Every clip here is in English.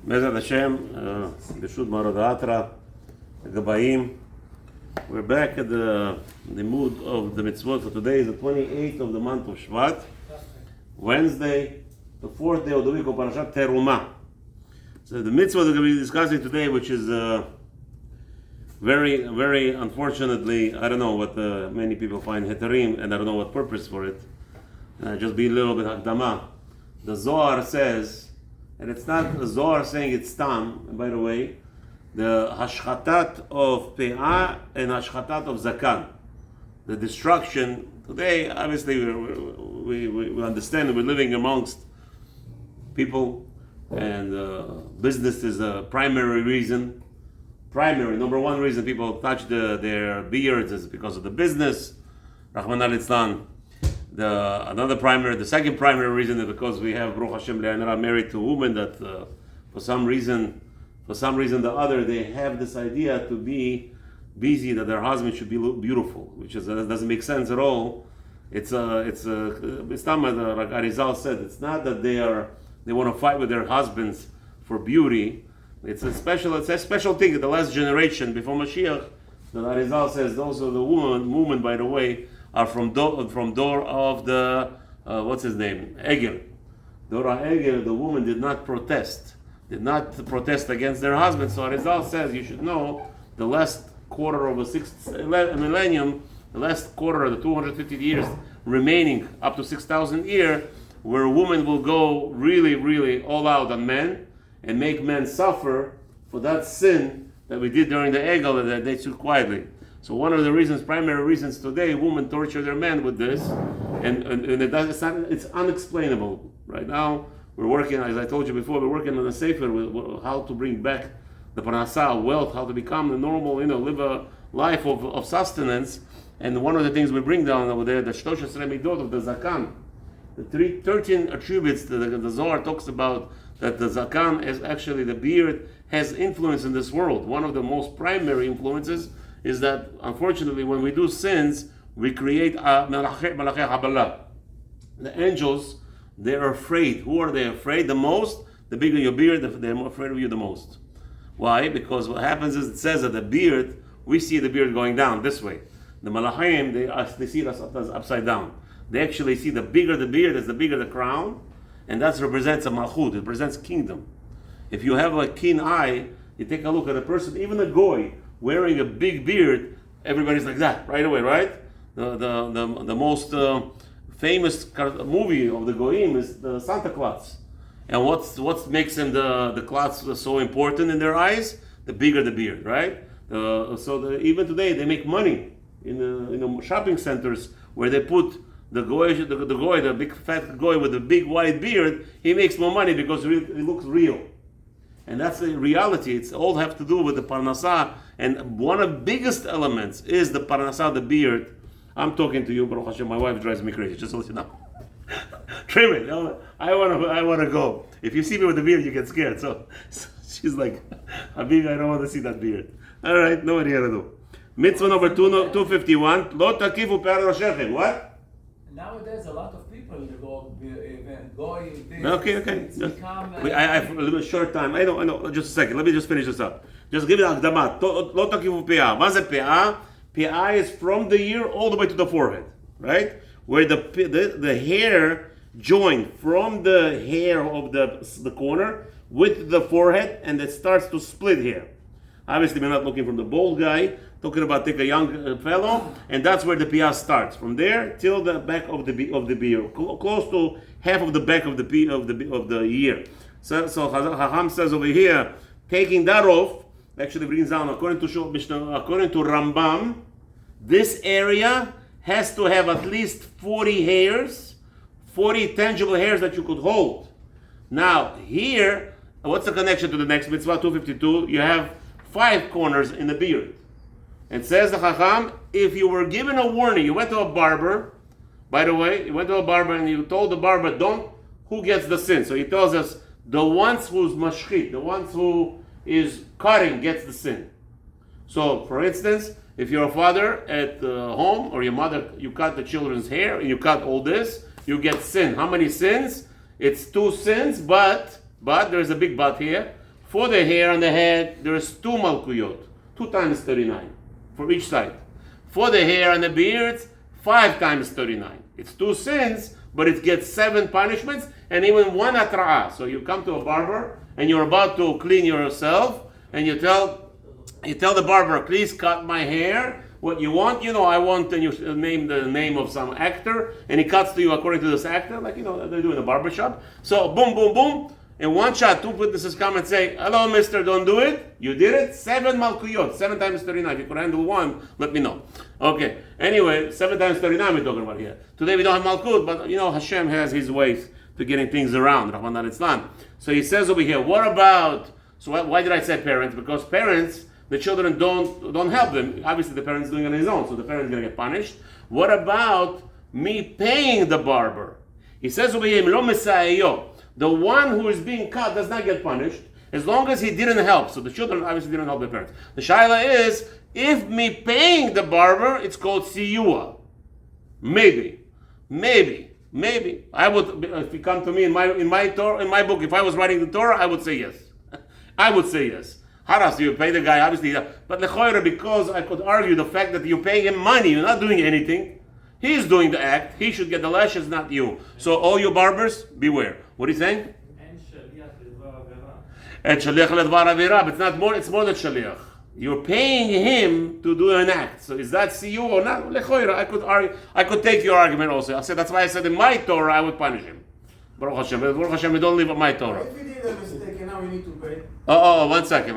Bezat Hashem, B'shut Marodatra, Gabayim. We're back at the mood of the Mitzvoth. So today is the 28th of the month of Shvat, Wednesday, the 4th day of the week of Parashat Terumah. So the Mitzvah that we're going to be discussing today, which is very, very unfortunately, I don't know what many people find heterim, and I don't know what purpose for it. Just be a little bit hakdama. The Zohar says, and it's not the Zohar saying it's tam, and by the way, the hashchatat of pe'ah and hashchatat of zakan, the destruction. Today, obviously, we understand that we're living amongst people, and business is a primary reason. Number one reason people touch their beards is because of the business. Rahman al-Islam. The second primary reason is because we have Baruch Hashem Le'anara married to a woman that for some reason the other, they have this idea to be busy that their husband should be beautiful, which doesn't make sense at all. It's not like Arizal said, it's not that they want to fight with their husbands for beauty. It's a special thing in the last generation before Mashiach. The Arizal says those are the women, by the way, are from door of the what's his name, Egel. Dora Egel, the woman did not protest against their husband. So Arizal says you should know the last quarter of a millennium, the last quarter of the 250 years remaining up to 6,000 years, where a woman will go really, really all out on men and make men suffer for that sin that we did during the Egel that they took quietly. So one of the primary reasons today, women torture their men with this, and it's unexplainable. Right now, we're working, as I told you before, we're working on a sefer with how to bring back the parnasah, wealth, how to become the normal, live a life of sustenance. And one of the things we bring down over there, the Shtoshes Remidot of the Zakan, the 13 attributes that the Zohar talks about, that the Zakan is actually, the beard has influence in this world. One of the most primary influences is that, unfortunately, when we do sins, we create malachei habalah. The angels, they're afraid. Who are they afraid the most? The bigger your beard, they're more afraid of you the most. Why? Because what happens is, it says that the beard, we see the beard going down this way. The malachim, they see us upside down. They actually see the bigger the beard is, the bigger the crown, and that represents a malchut, it represents kingdom. If you have a keen eye, you take a look at a person, even a goy, wearing a big beard, everybody's like that right away, right? The most famous movie of the Goyim is the Santa Claus. And what makes him the Claus so important in their eyes? The bigger the beard, right? Even today they make money in the shopping centers where they put the goy, the big fat goy with the big white beard. He makes more money because it looks real. And that's the reality. It's all have to do with the parnasah. And one of the biggest elements is the parnasah, the beard. I'm talking to you, Baruch Hashem. My wife drives me crazy. Just to let you know. Trim it. I want to go. If you see me with the beard, you get scared. So she's like, Habibi, I don't want to see that beard. All right, nobody got to do. Mitzvah number 251. Lo takifu pe'ar roshechem. What? Nowadays, a lot of people go Okay. I have a little short time. I know. Just a second. Let me just finish this up. Just give it akdamat. Lo takifu pe'ah. What's a pe'ah? Pe'ah is from the ear all the way to the forehead, right? Where the hair join from the hair of the corner with the forehead, and it starts to split here. Obviously, we're not looking from the bald guy. Talking about take a young fellow, and that's where the piyah starts. From there till the back of the beard, close to half of the back of the ear. So Chacham says over here, taking that off actually brings down, according to Rambam, this area has to have at least 40 hairs, 40 tangible hairs that you could hold. Now here, what's the connection to the next mitzvah 252? You have 5 corners in the beard. And says the Chacham, if you were given a warning, you went to a barber, by the way, you went to a barber and you told the barber, who gets the sin? So he tells us, the ones who's mashchit, the ones who is cutting gets the sin. So, for instance, if you're a father at home, or your mother, you cut the children's hair, and you cut all this, you get sin. How many sins? It's 2 sins, but there's a big but here. For the hair on the head, there's 2 malkuyot, 2 times 39 for each side. For the hair on the beards, 5 times 39. It's 2 sins, but it gets 7 punishments and even 1 atra'ah. So you come to a barber and you're about to clean yourself, and you tell the barber, please cut my hair. What you want, I want, and you name the name of some actor, and he cuts to you according to this actor, like they do in a barbershop. So boom, boom, boom. In one shot, 2 witnesses come and say, hello, mister, don't do it. You did it. 7 malkuyot, 7 times 39. If you could handle 1, let me know. Okay. Anyway, 7 times 39 we're talking about here. Today we don't have malkut, but Hashem has his ways to getting things around. Rahman al-Islam. So he says over here, what about, so why did I say parents? Because parents, the children don't help them. Obviously the parent's doing it on his own, so the parent's going to get punished. What about me paying the barber? He says over here, lo mesaeyo. The one who is being cut does not get punished as long as he didn't help. So the children obviously didn't help the parents. The shaila is, if me paying the barber, it's called siyua. Maybe. I would, if you come to me in my Torah, in my book, if I was writing the Torah, I would say yes. I would say yes. Haras, you pay the guy, obviously. But lechoira, because I could argue the fact that you're paying him money, you're not doing anything. He's doing the act. He should get the lashes, not you. So all you barbers, beware. What are you saying? But it's not more. It's more than shaliach. You're paying him to do an act. So is that see you or not? Lechoira, I could argue. I could take your argument also. I said that's why I said in my Torah I would punish him. Baruch Hashem. Baruch Hashem, we don't live on my Torah. If he did a mistake and now we need to pay. Oh, one second.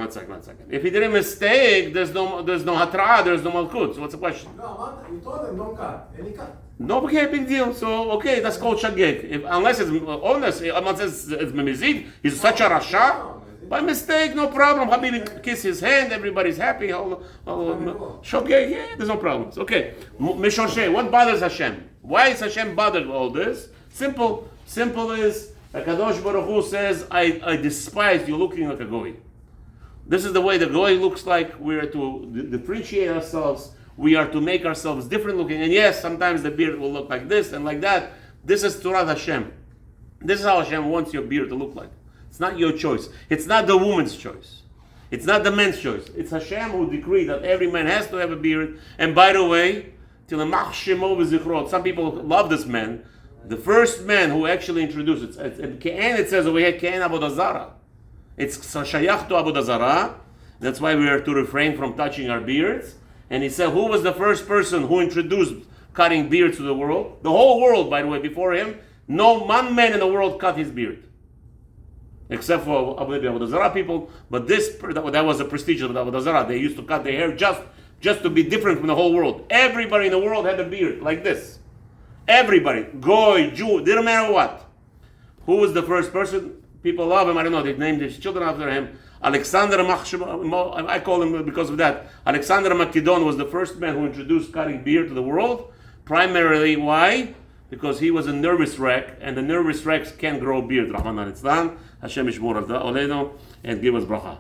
If he did a mistake, there's no hatra'ah, there's no malkut. So what's the question? No, you told him don't cut. And he cut. No, okay, big deal. So, okay, that's called shageg. Unless it's honest, unless it's memizid, he's such a rasha. By mistake, no problem. Habibi kiss his hand, everybody's happy. Shogeg, yeah, there's no problems. Okay, Mishoshe, what bothers Hashem? Why is Hashem bothered with all this? Simple is, Kadosh Baruch Hu says, I despise you looking like a goy. This is the way the goy looks like. We are to differentiate ourselves. We are to make ourselves different looking. And yes, sometimes the beard will look like this and like that. This is Torah Hashem. This is how Hashem wants your beard to look like. It's not your choice. It's not the woman's choice. It's not the man's choice. It's Hashem who decreed that every man has to have a beard. And by the way, some people love this man. The first man who actually introduced it, and it says over here, Ke'en Avodah Zarah. It's shayach to Avodah Zarah. That's why we are to refrain from touching our beards. And he said, who was the first person who introduced cutting beards to the world? The whole world, by the way, before him, no one man in the world cut his beard. Except for Avodah Zarah people. But that was the prestige of Avodah Zarah. They used to cut their hair just to be different from the whole world. Everybody in the world had a beard like this. Everybody, Goy, Jew, didn't matter what. Who was the first person? People love him. I don't know. They named his children after him. Alexander I call him because of that. Alexander Macedon was the first man who introduced cutting beard to the world. Primarily, why? Because he was a nervous wreck, and the nervous wrecks can't grow beard. Rahman al-Islam. Hashem Yishmor al-Oleno, and give us bracha.